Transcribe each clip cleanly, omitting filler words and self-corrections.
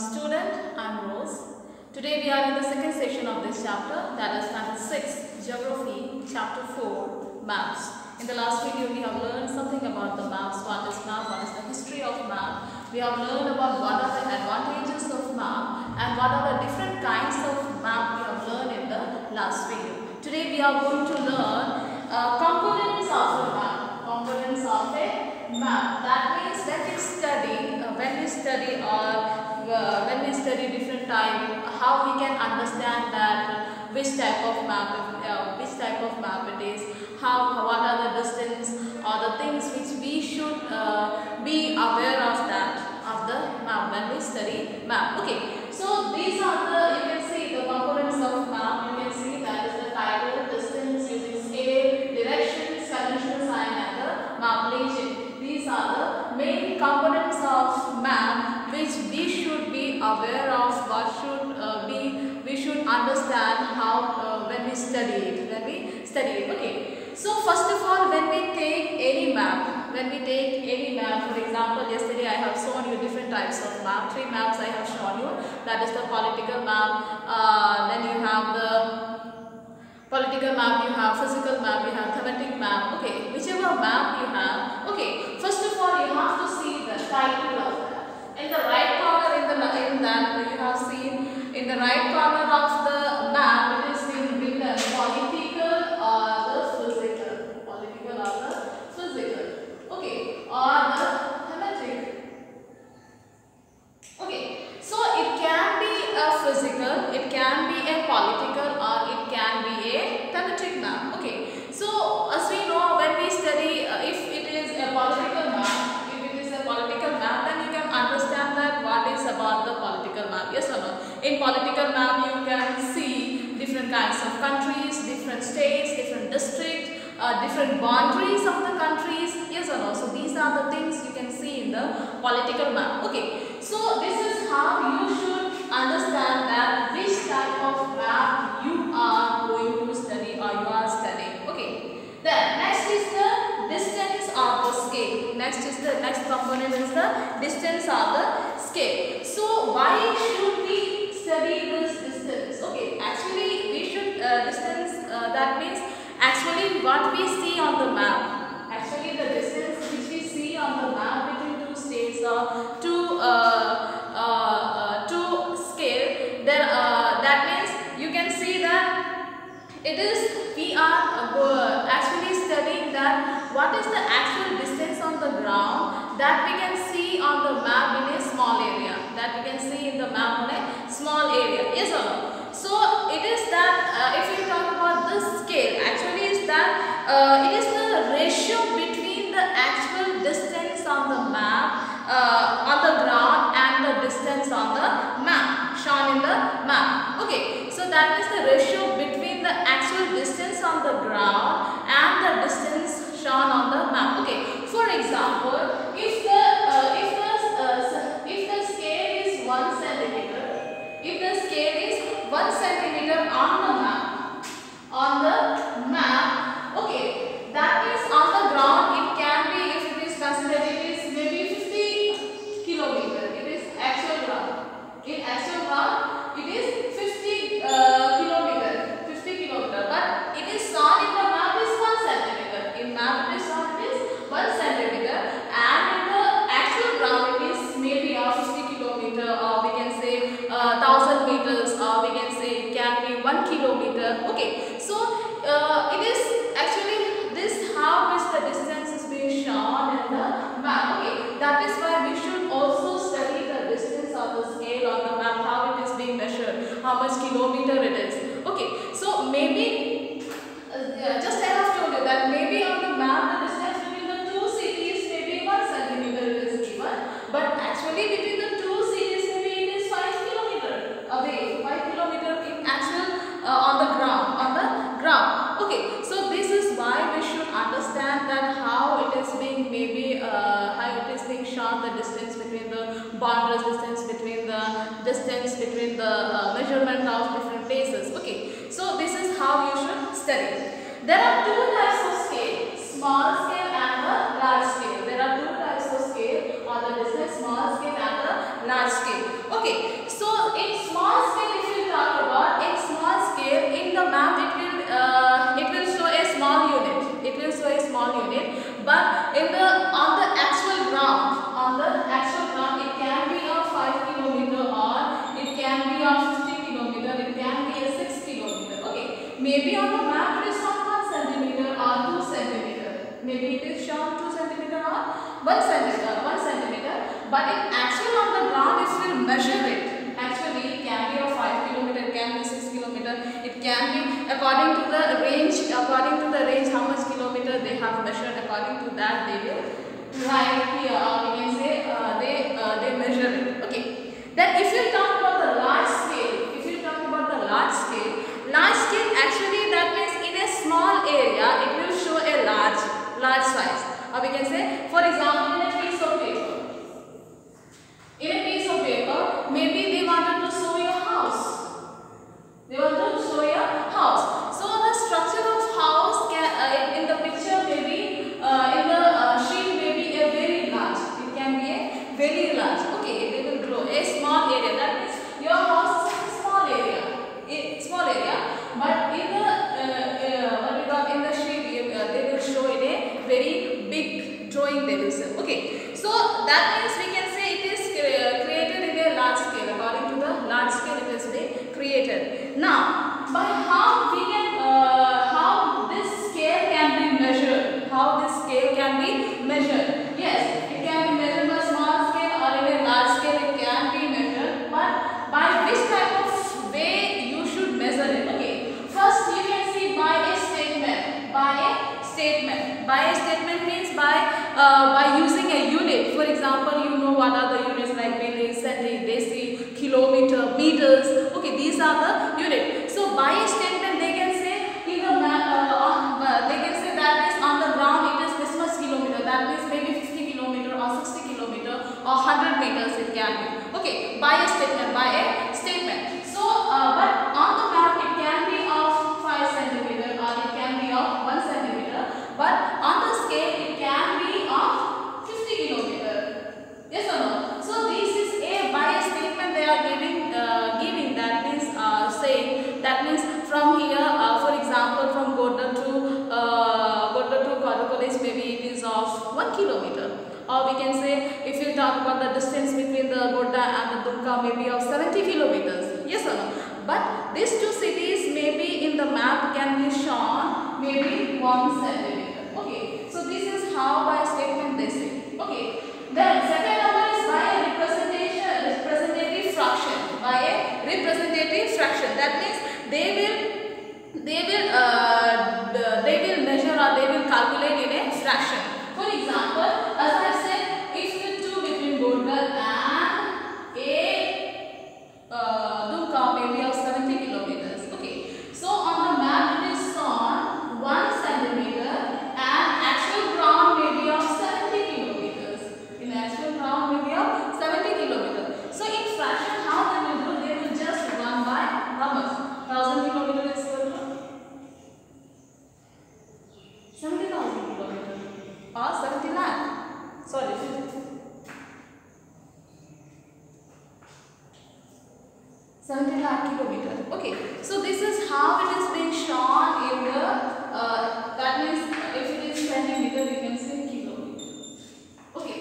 student, I'm Rose. Today we are in the second section of this chapter, that is Standard 6, Geography, Chapter 4, Maps. In the last video we have learned something about the maps, what is map, what is the history of map. We have learned about what are the advantages of map and what are the different kinds of map we have learned in the last video. Today we are going to learn components of a map. Components of a map. That means when we study different type, how we can understand that which type of map it is, what are the distance or the things which we should be aware of the map when we study map. Okay, so these are you can see the components of map. You can see that is the title, distance, using scale, directions, conventional sign and the map legend. These are the main components of map which we should be aware of, we should understand how when we study it. Okay, so first of all, when we take any map, for example, yesterday I have shown you different types of map. 3 maps I have shown you. That is the political map, then you have the political map, you have physical map, you have thematic map. Okay, whichever map you have. Okay, first of all you have to see the title of that. In the right corner, in that you have seen in the right corner of the map, it is being written political or the physical. Political or the physical. Okay, or the thematic. Okay, so it can be a physical, it can be a political, or it can be a thematic map. Okay, so as we know, when we study, if it is a political map, then you can understand that what is about the political map. Yes or no? In political map, you can see different kinds of countries, different states, different districts, different boundaries of the countries. Yes or no? So these are the things you can see in the political map. Okay, so this is how you should understand that which type of map you are going to study or you are studying. Okay, then next is the distance of the scale. Next component is the distance of the scale. So why should we study this distance? Okay, actually we should distance, that means actually what we see on the map. Actually the distance which we see on the map between two states or two scale, then that means you can see that it is, we are actually studying that what is the actual distance on the ground that we can see on the map in a small area, yes or no? So it is that if you talk about the scale, actually is that it is the ratio between the actual distance on the map on the ground and the distance on the map shown in the map. Okay, so that is the ratio between the actual distance on the ground and the distance shown on the map. Okay, for example, if the scale is 1 centimeter, on the map, okay, that means on the ground it can be, if it is considered, it is maybe 50 kilometer. It is actual ground. In actual ground, it is 50 kilometer, but it is shown in the map is 1 centimeter. In map it is shown it is 1 centimeter, and in the actual ground it is maybe 50 kilometer, or we can say 1000 meters, or we can say it can be 1 kilometer. Okay, so it is actually this how is the distance is being shown in the map. Okay, that is why we should also study the distance of the scale on the map, how it is being measured, how much kilometer it is. Okay, so maybe just I have told you that maybe on the map the distance between the two cities maybe 1 centimeter it is given, but actually between the two cities maybe it is 5 kilometer away, 5 kilometer in actual on the ground. Okay, so this is why we should understand that how it is being shown, the distance between the boundaries, distance between the measurement of different places. Okay, so this is how you should study. There are 2 types of scale, small scale and the large scale. There are 2 types of scale, or the distance, small scale and the large scale. Okay, so in small scale, if you talk about in small scale, in the map it will show a small unit. It will show a small unit, but in the on the actual ground, it can be of 5 kilometer or it can be of 50 kilometer. It can be a 6 kilometer. Okay, maybe on the map it is shown 1 centimeter or 2 centimeter. Maybe it is shown 2 centimeter or 1 centimeter. But in actual on the ground, it will measure it. Actually, it can be of 5 kilometer. It can be 6 kilometer. It can be according to the range. According to the range, how much kilometer they have measured. According to that, they will write here. Or we can say they measure it. Okay. Then if you talk about the large scale, large scale actually that means in a small area it will show a large size. Or we can say, for example, in a piece of paper. In a piece of paper, maybe they wanted to show your house. They want to show your house. So the structure of house can in the picture maybe in the sheet may be a very large. It can be a very large. Okay, they will draw a small area. That means your house is a small area. But in the sheet they will show in a very big drawing. They will say. Okay, so that means we can say it is created in a large scale. According to the large scale, it is being created. Now, by how we can how this scale can be measured? How this scale can be measured? Yes, it can be measured by small scale or in a large scale. It can be measured, but by which type of way you should measure it? Okay, first you can see by a statement. By a statement means by using a unit. For example, you know what are the units like milli, centi, deci, kilometer, meters. Okay, these are the units. So by a statement they can say in the they can say that is on the ground it is this much kilometer. That means maybe 50 kilometer or 60 kilometer or 100 meters it can be. Okay, by a statement. So but on the map it can be of 5 centimeter or it can be of 1 centimeter. But on the scale it can be of 50 kilometer. Yes or no? So this is a by a statement they are giving that means saying that means from here for example from Godda to Godda College maybe it is of 1 kilometer. Or we can say if you talk about the distance between the Godda and the Dumka maybe of 70 kilometers. Yes or no? But these two cities maybe in the map can be shown maybe 1 centimeter. Okay, so this is how by statement they say. Okay, then second number is by a representative fraction. By a representative fraction, that means they will measure or they will calculate in a fraction. For example, as I said, if the two between Godda and Dumka maybe of 70 kilometers. Okay, so on the map it is shown 1 centimeter and actual ground may be of 70 kilometers. In actual ground may be of 70 kilometers. So in fraction how they will do? They will just 1 by how much? 1000 kilometers is equal to 70,000 kilometers or 70 lakh. Sorry. 70 lakh kilometers. Okay, so this is how it is being shown in the that means if it is centimeter we can say kilometer. Okay,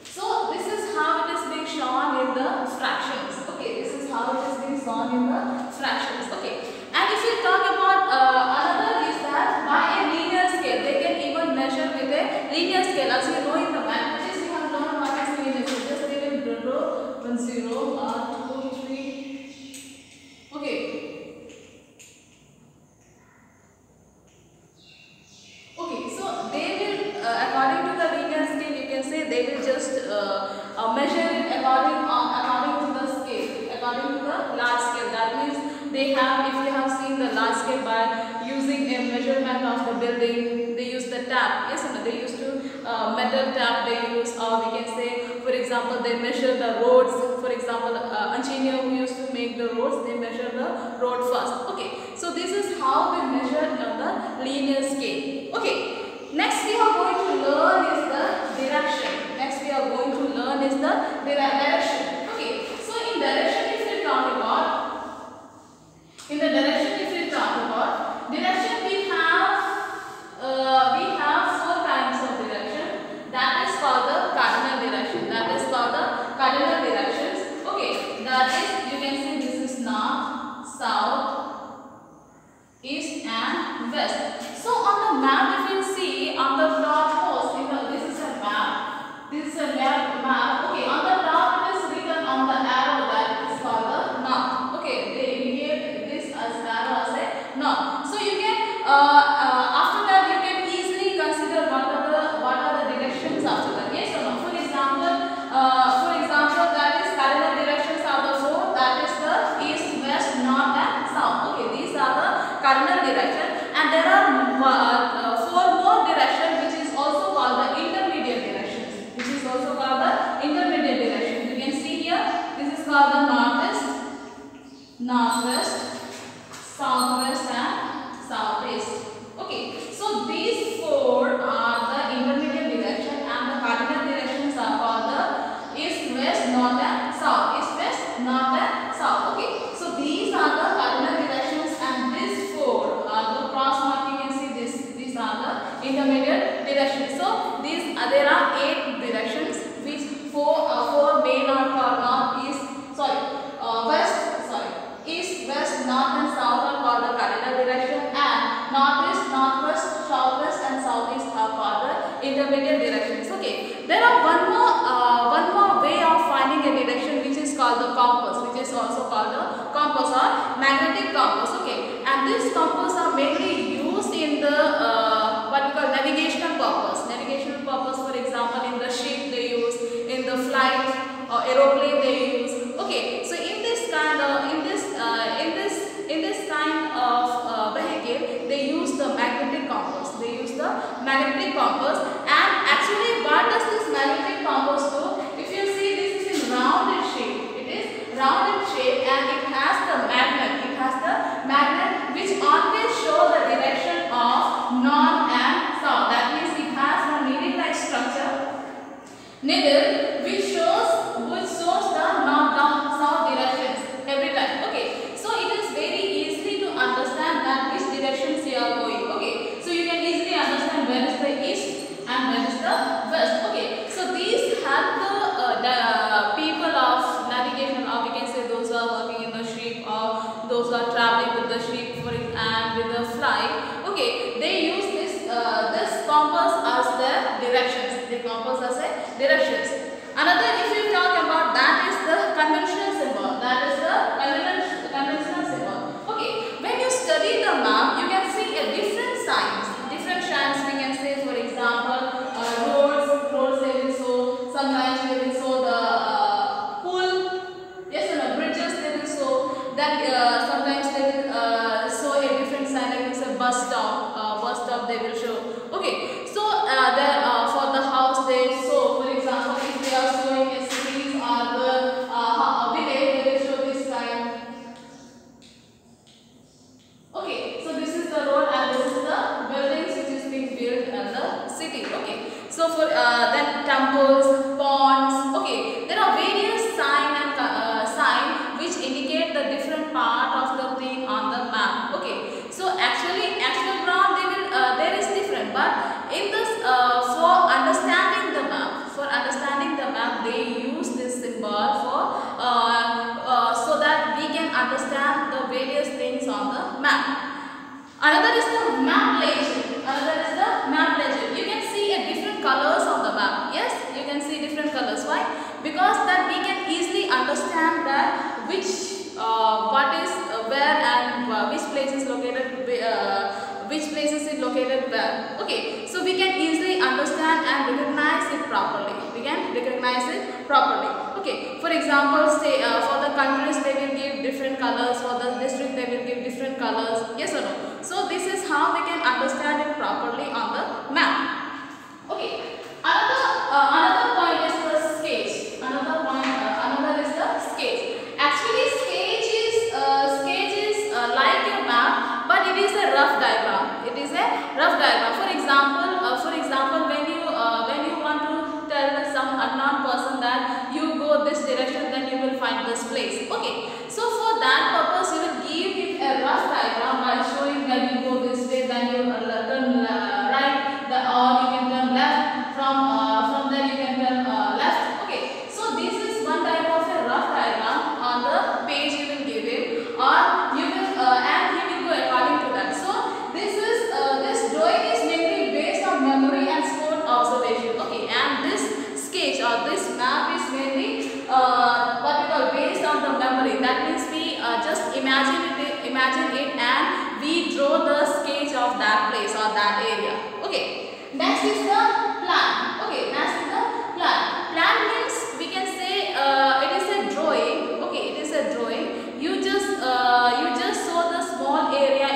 so this is how it is being shown in the fractions. Okay, this is how it is being shown in the fractions. Okay, and if you talk about another is that by a linear scale they can even measure with a linear scale. As you know in the mathematics you have learned what is linear scale. Just they will draw 1 0 2 3. Okay, so they will according to the linear scale you can say they will just measure it according to the scale, according to the large scale. That means they have, if you have seen the large scale by using a measurement of the building, they use the tap. Yes, they used to metal tap they use, or we can say for example they measure the roads. For example, engineer who used to make the roads, they measure the road first. Okay, so this is how we measure on the linear scale. Okay, next we are going to learn is the direction. Okay, so in direction northwest, southwest and southeast. Okay, so these four are the intermediate direction and the cardinal directions are called the east, west, north and south. East, west, north and south. Okay, so these are the cardinal directions and these four are the cross mark. You can see this. These are the intermediate directions. So these there are 8 directions which four main are called east, west, north and south are called the cardinal direction and northeast, northwest, southwest and southeast are called the intermediate directions. Okay, there are one more way of finding a direction which is called the compass, which is also called the compass or magnetic compass. Okay, and this compass are mainly used in the what we call navigational purpose. Navigational purpose, for example, in the ship they use, in the flight or aeroplane they use. Okay, so in this kind of vehicle they use the magnetic compass. They use the magnetic compass, and actually what does this magnetic compass do? If you see, this is in rounded shape. It is rounded shape and it has the magnet. It has the magnet which always show the direction of north and south. That means it has a needle-like structure, needle which shows the north and south directions every time. Okay, so it is very easy to understand that which directions you are going. Okay, so you can easily understand where is the east and where is the west. Okay, so these help the people of navigation, or we can say those who are working in the ship or those who are traveling with the ship and with the flight. Okay, they use this compass as their directions. The compass as a directions. Another, if you talk about, that is the conventional symbol. That is the conventional symbol. Okay, when you study the map, you can see a different signs. Different signs we can say, for example, roads they will show. Sometimes they will show the pool. Yes or no? Bridges they will show. Then sometimes they will show a different sign, like it's a bus stop. Bus stop they will show. Okay, so there for the house they show. For example, if they are showing a cities or the village, they will show this kind. Okay, so this is the road and this is the buildings which is being built in the city. Okay, so for then temples, ponds. Okay, there are various sign which indicate the different part of the thing on the map. Okay, so actually actual ground there is different, but in this for understanding the map they use this symbol for so that we can understand the various things on the map. Another is the map legend. You can see a different colors on the map. Yes, you can see different colors. Why? Because that we can easily understand that which what is where and which place is located where. Okay, so we can easily understand and recognize it properly. Okay, for example, say for the countries they will give different colors, for the district they will give different colors. Yes or no? So this is how we can understand it properly on the map. Okay, another point is the sketch. Another is the sketch. Actually, sketch is like a map, but it is a rough diagram. For example, when you want to tell some unknown person that you go this direction, then you will find this place. Okay, so for that purpose, you will give him a rough diagram by showing that you go this way, then you turn right, or you can turn left. From there you can turn left. Okay, so this is one type of a rough diagram on the page you will give him, or you will and he will go according to that. So this drawing is mainly based on memory and sport observation. Okay, and this sketch or this map is mainly what we call based on the memory. That means we just imagine it and we draw the sketch of that place or that area. Okay, next is the plan. Plan means we can say it is a drawing. Okay, it is a drawing. You just show the small area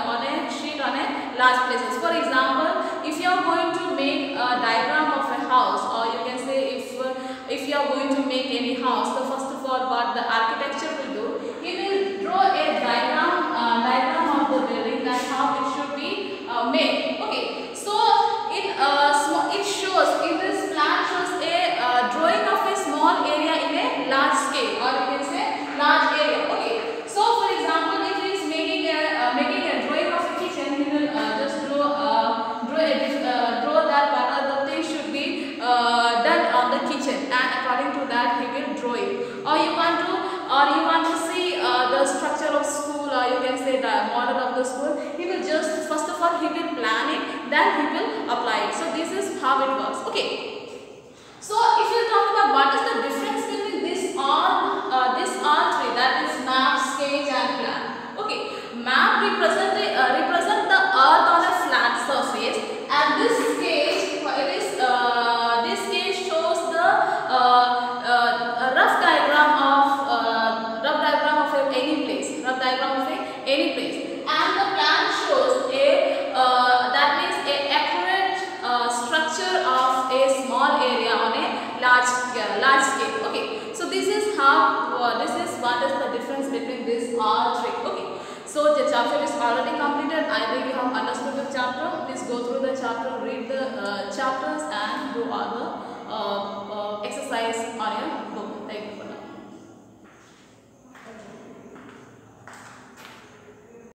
on a sheet on a large places. For example, if you are going to make a diagram of a house, or you can say if you are going to make any house, so first of all what the architecture will do, he will draw structure of school, or you can say the model of the school, he will just first of all he will plan it, then he will apply it. So this is how it works. Okay. So if you talk about what is the difference between this all three, that is map, sketch and plan. Okay, map represent the earth on a flat surface, and this sketch this sketch shows the rough diagram of rough diagram of any place, and the plan shows a that means a accurate structure of a small area on a large scale. Okay, so this is how this is what is the difference between this all three. Okay, so the chapter is already completed. I think you have understood the chapter. Please go through the chapter, read the chapters and do all